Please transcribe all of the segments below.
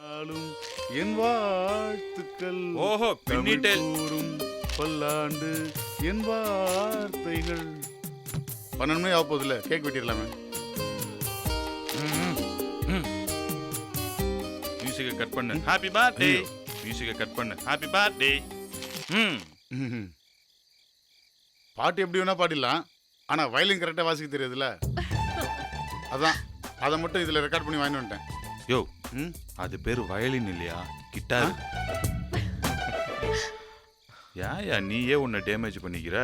நாளும் என் வாழ்த்துக்கள். ஓஹோ, பின்னிட்டே. தமிழ் கூறும் பல்லாண்டு என் வார்த்தைகள். 12 மணி ஆக போதில்ல, கேக் வெட்டிடலாமே. மியூசிக்கை கட் பண்ணு. Happy birthday. மியூசிக்கை கட் பண்ணு. Happy birthday. பாட்டு எப்படி வேணா பாடிடலாம், ஆனா வயலின் கரெக்டா வாசிக்க தெரியாதுல்ல. அதான் அதை மட்டும் இதுல ரெக்கார்ட் பண்ணி வாங்கி வந்துட்டேன். யோ, அது பேரு வயலின் இல்லையா, கிட்டார். யா நீயே உன்னை டேமேஜ் பண்ணிக்கிற.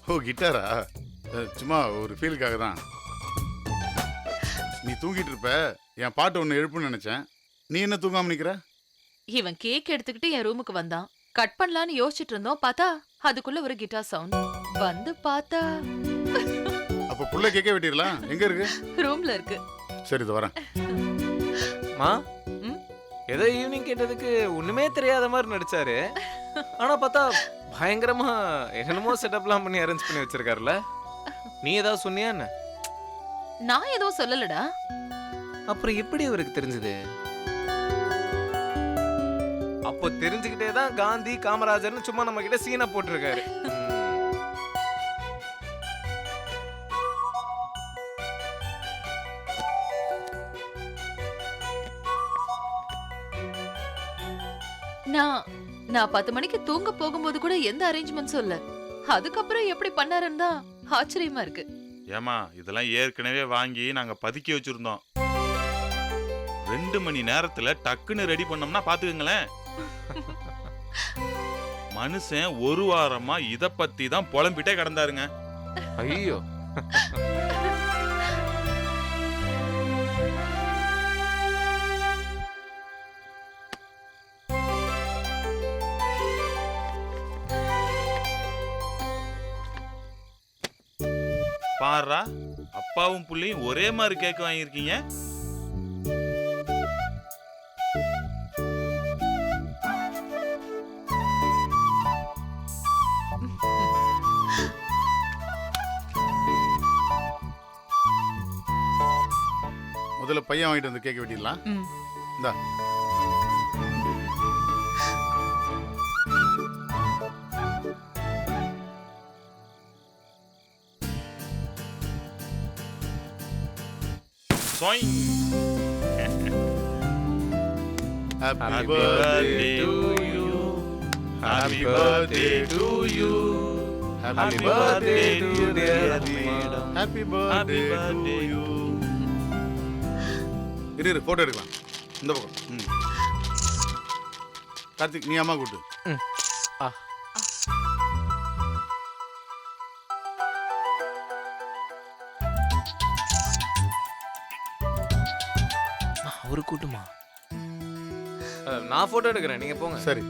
ஓ, கிட்டாரா? சும்மா ஒரு ஃபீலுக்காக தான். நீ தூங்கிட்டு இருப்ப, என் பாட்டு ஒன்று எழுப்புன்னு நினைச்சேன். நீ என்ன தூங்காம நிக்கிற? இவன் கேக் எடுத்துக்கிட்டு என் ரூமுக்கு வந்தான். கட் பண்ணலான்னு யோசிச்சுட்டு இருந்தோம். பார்த்தா அதுக்குள்ள ஒரு கிட்டார் சவுண்ட் வந்து பார்த்தா அப்ப புள்ள கேக்கே வெட்டிடலாம். எங்க இருக்கு? ரூம்ல இருக்கு. சரி, இது வரேன். மா, ஏதோ ஈவினிங் கேட்டதுக்கு ஒண்ணுமே தெரியாத மாதிரி நடிச்சாரு. ஆனா பார்த்தா பயங்கரமா என்னென்னமோ செட்டப்லாம் பண்ணி அரேஞ்ச் பண்ணி வச்சிருக்காருல. நீ ஏதாவது சொன்னியா என்ன? நான் எதுவும் சொல்லலடா. அப்புறம் எப்படி இவருக்கு தெரிஞ்சது? அப்போ தெரிஞ்சுக்கிட்டே தான் காந்தி காமராஜர்னு சும்மா நம்ம கிட்ட சீனை போட்டிருக்காரு. நான் 10 மணிக்கு தூங்க போகும்போது கூட எந்த அரேஞ்ச்மெண்ட்ஸும் இல்ல. அதுக்கப்புறம் எப்படி பண்ணாருன்னு தான் ஆச்சரியமா இருக்கு. ஏமா, இதெல்லாம் ஏற்கனவே வாங்கி நாங்க பதுக்கி வச்சிருந்தோம். 2 மணி நேரத்துல டக்குன்னு ரெடி பண்ணோம்னா பாத்துக்கங்களேன். மனுஷன் ஒரு வாரமா இத பத்தி தான் புலம்பிட்டே கிடந்தாருங்க. ஐயோ, பாரா, அப்பாவும் புள்ளையும் ஒரே மாதிரி கேக் வாங்கியிருக்கீங்க. முதல்ல பையன் வாங்கிட்டு வந்து கேக் வெட்டிடலாம். இந்தா. Happy Happy birthday birthday to to you. Happy birthday to you. Happy birthday to you, dear madam. Happy birthday to you. இரு, போட்டோ எடுக்கலாம். இந்த பக்கம். கார்த்திக், நீ அம்மா கூட்டு. ஒரு கூட்டுமா? நான் போட்டோ எடுக்கிறேன், நீங்க போங்க. சரி.